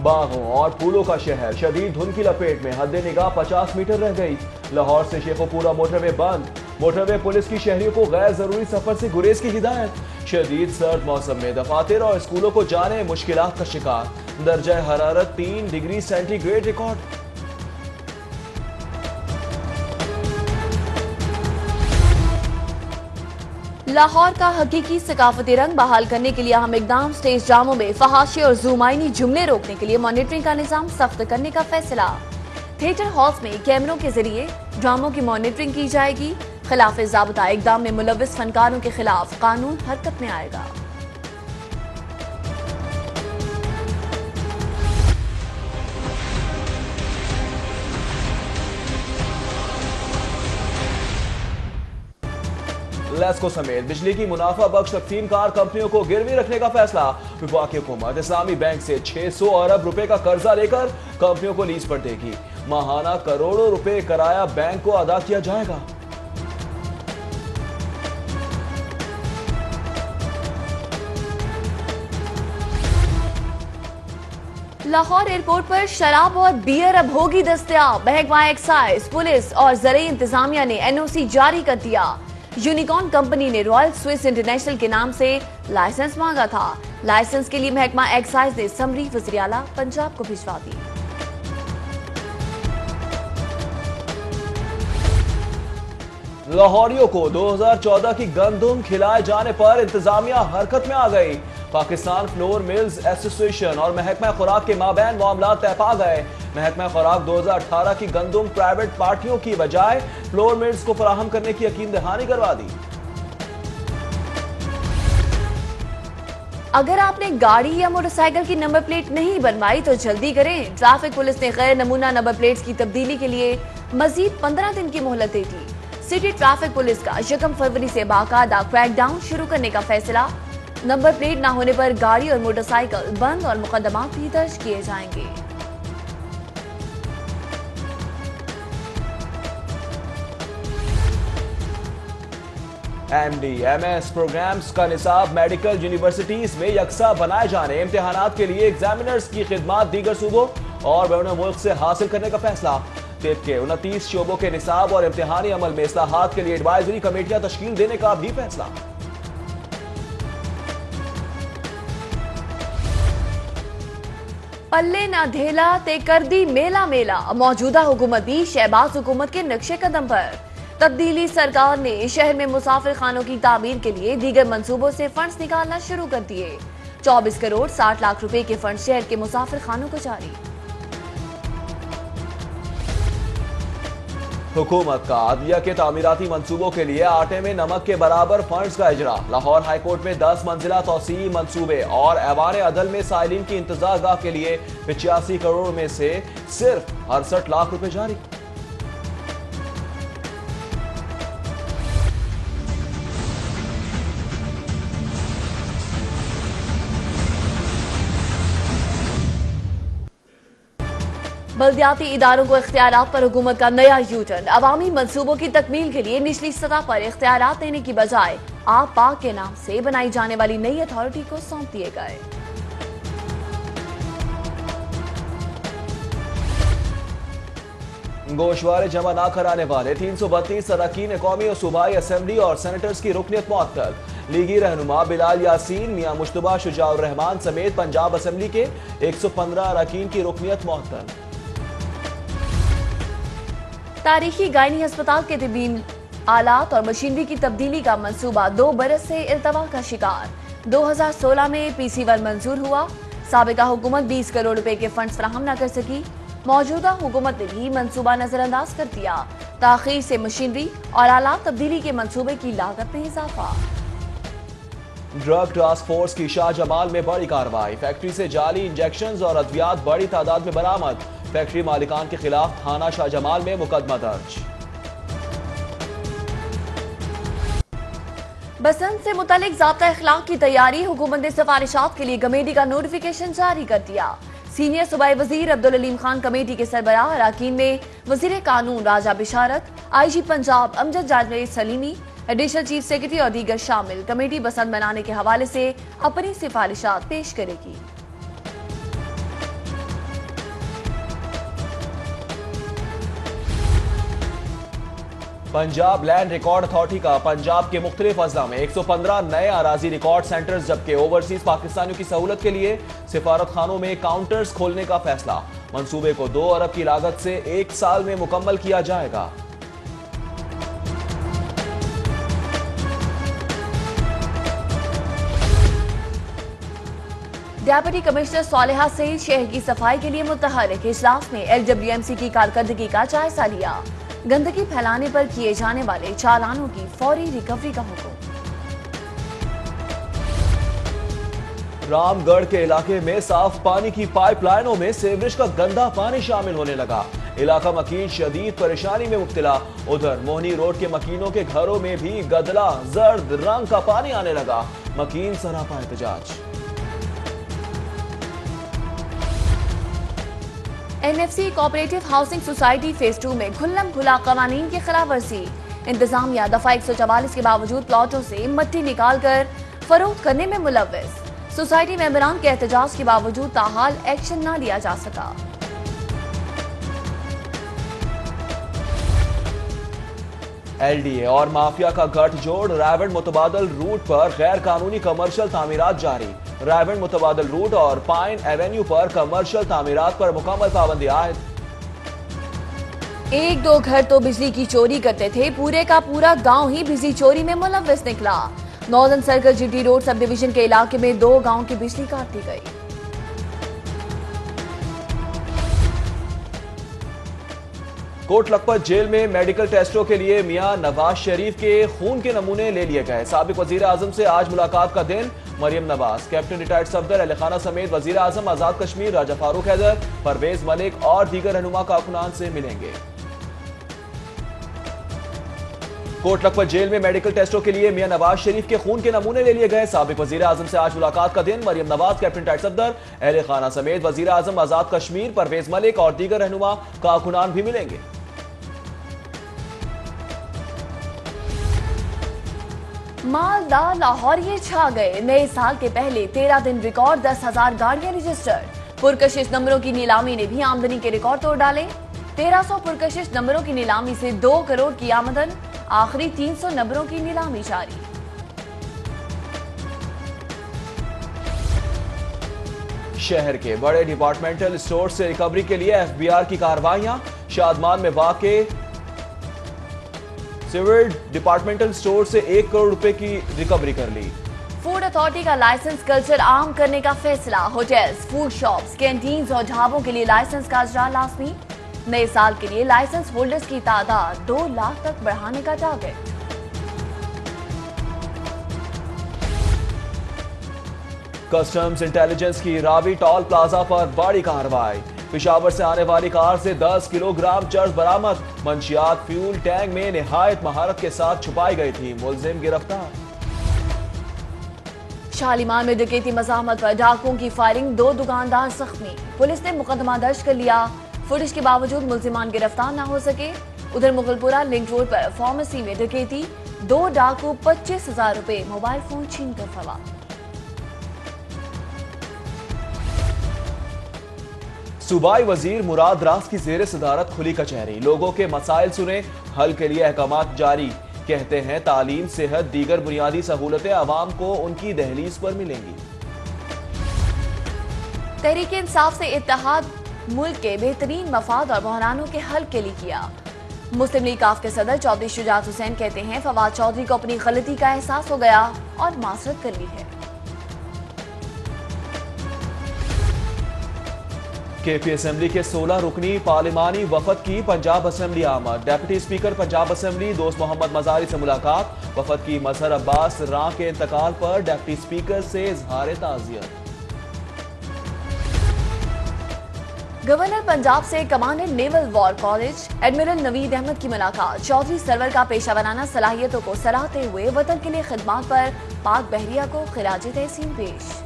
बागों और फूलों का शहर शदीद धुंध की लपेट में, हद निगाह 50 मीटर रह गई। लाहौर से शेखोपुरा मोटरवे बंद। मोटरवे पुलिस की शहरियों को गैर जरूरी सफर से गुरेज की हिदायत। शदीद सर्द मौसम में दफातर और स्कूलों को जाने मुश्किलात का शिकार। दर्जा हरारत 3 डिग्री सेंटीग्रेड रिकॉर्ड। लाहौर का हकीकी सकाफती रंग बहाल करने के लिए अहम इकदाम। स्टेज ड्रामों में फहाशी और जुमाइनी जुमले रोकने के लिए मॉनिटरिंग का निजाम सख्त करने का फैसला। थिएटर हॉल्स में कैमरों के जरिए ड्रामों की मॉनिटरिंग की जाएगी। खिलाफ ज़ाब्ता इकदाम में मुलव्विस फनकारों के खिलाफ कानून हरकत में आएगा। लेस्को समेत बिजली की मुनाफा बख्श तकसीम कार कंपनियों को गिरवी रखने का फैसला। वफाकी हुकूमत इस्लामी बैंक से 600 अरब रुपए का कर्जा लेकर कंपनियों को लीज पर देगी। माहाना करोड़ों रुपए किराया बैंक को अदा किया जाएगा। लाहौर एयरपोर्ट पर शराब और बियर अब होगी दस्तयाब। महकमा एक्साइज, पुलिस और ज़राई इंतजामिया ने एनओसी जारी कर दिया। यूनिकॉर्न कंपनी ने रॉयल स्विस इंटरनेशनल के नाम से लाइसेंस मांगा था। लाइसेंस के लिए महकमा एक्साइज ने समरी वज़ीर आला पंजाब को भिजवा दी। लाहौरियों को 2014 की गंदुम खिलाए जाने पर इंतजामिया हरकत में आ गई। पाकिस्तान फ्लोर मिल्स एसोसिएशन और महकमा खुराक के माबैन मामला तय पा गए। महकमा खुराक 2018 की गंदुम प्राइवेट पार्टियों की बजाय फ्लोर मिल्स को फराहम करने की यकीन दहानी करवा दी। अगर आपने गाड़ी या मोटरसाइकिल की नंबर प्लेट नहीं बनवाई तो जल्दी करें। ट्रैफिक पुलिस ने गैर नमूना नंबर प्लेट्स की तब्दीली के लिए मजीद 15 दिन की मोहलत दे दी। सिटी ट्रैफिक पुलिस का 1 फरवरी से बाकायदा क्रैकडाउन शुरू करने का फैसला। नंबर प्लेट न होने पर गाड़ी और मोटरसाइकिल बंद और मुकदमात भी दर्ज किए जाएंगे। MD/MS प्रोग्राम्स का निसाब मेडिकल यूनिवर्सिटीज में यकसा बनाए जाने, इम्तिहानात के लिए एग्जामिनर्स की खिदमात दीगर सूबों और बैरून मुल्क से हासिल करने का फैसला। टेट के 29 शोबों के निसाब और इम्तिहानी अमल में इस्लाहात के लिए एडवाइजरी कमेटियां तश्कील देने का भी फैसला। पल्ले ना ढेला ते कर दी मेला मेला। मौजूदा हुकूमत भी शहबाज हुकूमत के नक्शे कदम पर। तब्दीली सरकार ने शहर में मुसाफिर खानों की तामीर के लिए दीगर मंसूबों से फंड्स निकालना शुरू कर दिए। 24 करोड़ 60 लाख रुपए के फंड शहर के मुसाफिर खानों को जारी। हुकूमत का अदलिया के तामीराती मंसूबों के लिए आटे में नमक के बराबर फंड्स का इजरा। लाहौर हाईकोर्ट में 10 मंजिला तौसीई मंसूबे और ऐवान अदल में साइलिन की इंतजारगाह के लिए 85 करोड़ में से सिर्फ 68 लाख रुपए जारी। बल्दियाती इदारों को इख्तियारात पर हुकूमत का नया यूटर्न। अवामी मंसूबों की तकमील के लिए निचली सतह पर इख्तियारात देने की बजाय आप पाक के नाम से बनाई जाने वाली नई अथॉरिटी को सौंप दिए गए। गोशवारे जमा न कराने वाले 332 अरकान कौमी और सूबाई असम्बली और सेनेटर्स की रुकनियत मुअत्तल। लीगी रहनुमा बिलाल यासीन, मियां मुश्तबा शुजाउर रहमान समेत पंजाब असम्बली के 115 अरकान की रुकनियत मुअत्तल। तारीखी गायनी अस्पताल के तिबीन आलात और मशीनरी की तब्दीली का मंसूबा 2 बरस से इल्तवा का शिकार। 2016 में PC1 मंजूर हुआ। साबिका हुकूमत 20 करोड़ रुपए के फंड्स फराहम न कर सकी। मौजूदा हुकूमत ने भी मंसूबा नजरअंदाज कर दिया। ताखीर से मशीनरी और आलात तब्दीली के मंसूबे की लागत में इजाफा। ड्रग टास्क फोर्स की शाहजमाल में बड़ी कार्रवाई। फैक्ट्री से जाली इंजेक्शंस और अद्वियात बड़ी तादाद में बरामद। फैक्ट्री मालिकान के खिलाफ थाना शाहजमाल में मुकदमा दर्ज। बसंत से मुतालिक ज़ाब्ता इखलाक की तैयारी। हुकूमत ने सिफारिशात के लिए कमेटी का नोटिफिकेशन जारी कर दिया। सीनियर सूबाई वजीर अब्दुल अलीम खान कमेटी के सरबराह अरकान में वजीर कानून राजा बिशारत, IG Punjab Amjad Javed Salimi, additional chief secretary और दीगर शामिल। कमेटी बसंत मनाने के हवाले से अपनी सिफारिशात पेश करेगी। पंजाब लैंड रिकॉर्ड अथॉरिटी का पंजाब के मुख्तलिफ अजला में 115 नए अराजी रिकॉर्ड सेंटर्स, जबकि ओवरसीज पाकिस्तानियों की सहूलत के लिए सिफारत खानों में काउंटर्स खोलने का फैसला। मंसूबे को 2 अरब की लागत से 1 साल में मुकम्मल किया जाएगा। डेप्यूटी कमिश्नर सालेहा सईद शहर की सफाई के लिए मुतहर्रिक इजलास में LWMC की कारकर्दगी का जायजा लिया। गंदगी फैलाने पर किए जाने वाले चालानों की फौरी रिकवरी का हुक्म। रामगढ़ के इलाके में साफ पानी की पाइपलाइनों में सीवरेज का गंदा पानी शामिल होने लगा। इलाका मकीन शदीद परेशानी में मुब्तला। उधर मोहनी रोड के मकीनों के घरों में भी गदला जर्द रंग का पानी आने लगा। मकीन सरापा एहतजाज। NFC cooperative housing society phase 2 में खुल्लम खुला कवानीन की खिलाफ वर्जी। इंतजामिया दफा 144 के बावजूद प्लॉटों से मट्टी निकालकर फरोख्त करने में मुलव्वस। सोसाइटी मेंबरान के एहतजाज के बावजूद ताहाल एक्शन न लिया जा सका। LDA और माफिया का गठजोड़। रायवंड मुतबादल रूट पर गैर कानूनी कमर्शियल तामीरात जारी। रायवंड मुतबादल रूट और पाइन एवेन्यू पर कमर्शियल तामीरात पर मुकम्मल पाबंदी आयद। 1-2 घर तो बिजली की चोरी करते थे, पूरे का पूरा गांव ही बिजली चोरी में मुलव्वस निकला। Northern circle GT road sub division के इलाके में 2 गांव की बिजली काट दी गई। कोट लखपत जेल में मेडिकल टेस्टों के लिए मियां नवाज शरीफ के खून के नमूने ले लिए गए। साबिक वजीर आजम से आज मुलाकात का दिन। मरियम नवाज, कैप्टन रिटायर्ड सफदर अली खाना समेत वजीर आजम आजाद कश्मीर राजा फारूक हैदर, परवेज मलिक और दीगर रहनुमा कारकुनान से मिलेंगे। कोट लखपत जेल में मेडिकल टेस्टों के लिए मियां नवाज शरीफ के खून के नमूने ले लिए गए। साबिक वजीर आजम से आज मुलाकात का दिन। मरियम नवाज, कैप्टन रिटायर्ड सफदर अली खाना समेत वजीर आजम आजाद कश्मीर, परवेज मलिक और दीगर रहनुमा कारकुनान भी मिलेंगे। मालदा लाहौरिये छा गए। नए साल के पहले 13 दिन रिकॉर्ड 10,000 गाड़ियां रजिस्टर्ड। पुरकशिश नंबरों की नीलामी ने भी आमदनी के रिकॉर्ड तोड़ डाले। 1300 पुरकशिश नंबरों की नीलामी से 2 करोड़ की आमदन। आखिरी 300 नंबरों की नीलामी जारी। शहर के बड़े डिपार्टमेंटल स्टोर से रिकवरी के लिए FBI की कार्रवाइयां। शादमान में वाक़े सिविल डिपार्टमेंटल स्टोर से 1 करोड़ रुपए की रिकवरी कर ली। फूड अथॉरिटी का लाइसेंस कल्चर आम करने का फैसला। होटल्स, फूड शॉप्स, कैंटीन्स और ढाबों के लिए लाइसेंस का इजरा लाजमी। नए साल के लिए लाइसेंस होल्डर्स की तादाद 2 लाख तक बढ़ाने का टारगेट। कस्टम्स इंटेलिजेंस की रावी टोल प्लाजा पर बड़ी कार्रवाई। पेशावर से आने वाली कार से 10 किलोग्राम चर्च बरामद। मंशियात फ्यूल टैंक में निहायत महारत के साथ छुपाई गई थी। मुलजिम गिरफ्तार। शालीमार में डकैती मज़ाहमत पर डाकुओं की फायरिंग, 2 दुकानदार जख्मी। पुलिस ने मुकदमा दर्ज कर लिया। फुटेज के बावजूद मुलजिमान गिरफ्तार न हो सके। उधर मुगलपुरा लिंक रोड पर फार्मेसी में डकैती, 2 डाकू 25,000 रुपए मोबाइल फोन छीन कर फरार। सूबाई वजीर मुराद रास की जेर सदारत खुली कचहरी। लोगों के मसाइल सुने, हल के लिए अहकामात जारी। कहते हैं तालीम, सेहत, दीगर बुनियादी सहूलतें आवाम को उनकी दहलीज पर मिलेंगी। तहरीक इंसाफ से इत्तेहाद मुल्क के बेहतरीन मफाद और बहरानों के हल के लिए किया। मुस्लिम लीग काफ के सदर चौधरी शुजात हुसैन कहते हैं फवाद चौधरी को अपनी गलती का एहसास हो गया और मासरत कर ली है। KP असेंबली के 16 रुकनी पार्लिमानी वफद की पंजाब असेंबली आमद। डेप्यूटी स्पीकर पंजाब असेंबली दोस्त मोहम्मद मजारी से मुलाकात। वफद की मजहर अब्बास रां के इंतकाल पर डेप्यूटी स्पीकर से इजहार ताज़ियत। गवर्नर पंजाब से commandant naval war college admiral Naveed Ahmed की मुलाकात। चौधरी सरवर का पेशावराना सलाहियतों को सराहते हुए वतन के लिए खिदमात पर पाक बहरिया को खिराज तहसीन पेश।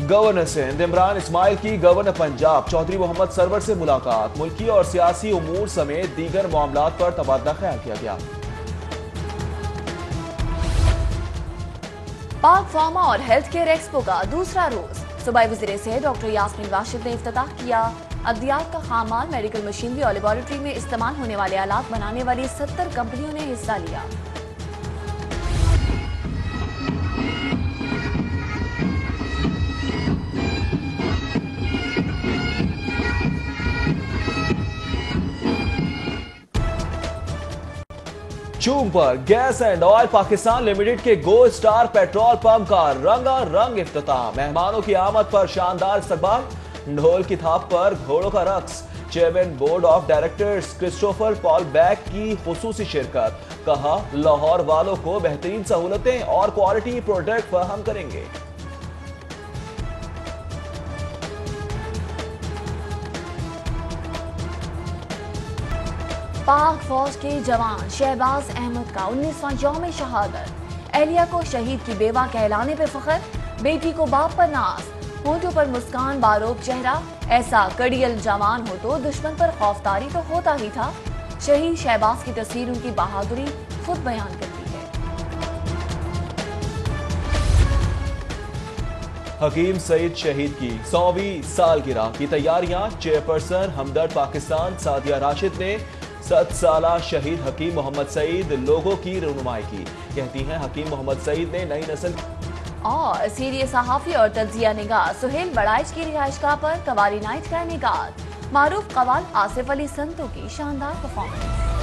गवर्नर सिंध इमरान इस्माइल की गवर्नर पंजाब चौधरी मोहम्मद सरवर से मुलाकात। मुल्की और सियासी उमूर समेत दीगर मामलात पर तबादला ख्याल किया गया। पाक फार्मा और हेल्थ केयर एक्सपो का दूसरा रोज सूबाई वज़ीर सेहत डॉक्टर यास्मीन राशिद ने इफ्तिताह किया। अद्वियात का खामाल, मेडिकल मशीनरी और लेबोरेटरी में इस्तेमाल होने वाले आलात बनाने वाली 70 कंपनियों ने हिस्सा लिया। चूम पर gas and oil Pakistan limited के गो स्टार पेट्रोल पंप का रंगारंग इफ्तिताम। मेहमानों की आमद पर शानदार इस्तकबाल, ढोल की थाप पर घोड़ों का रक्स। Chairman board of directors Christopher Paul बैक की खुसूसी शिरकत। कहा, लाहौर वालों को बेहतरीन सहूलतें और क्वालिटी प्रोडक्ट फराहम करेंगे। पाक फौज के जवान शहबाज अहमद का 19वां यौम शहादत। एहलिया को शहीद की बेवा कहलाने पे फख्र, बेटी को बाप पर नाज, होठों पर मुस्कान, बारोब चेहरा। ऐसा कड़ियल जवान हो तो दुश्मन पर खौफतारी तो होता ही था। शहीद शहबाज की तस्वीर उनकी बहादुरी खुद बयान करती है। हकीम सईद शहीद की 100वीं सालगिरह की तैयारियां। चेयरपर्सन हमदर्द पाकिस्तान सादिया राशिद ने 7 साला शहीद हकीम मोहम्मद सईद लोगों की रहनुमाई की। कहती हैं, हकीम मोहम्मद सईद ने नई नस्ल। और सीरियस सहाफी और तज्जिया निगाह सुहेल बड़ाइच की रिहाइशगाह पर कवाली नाइट का निकात। मारूफ कवाल आसिफ अली संतू की शानदार परफॉर्मेंस।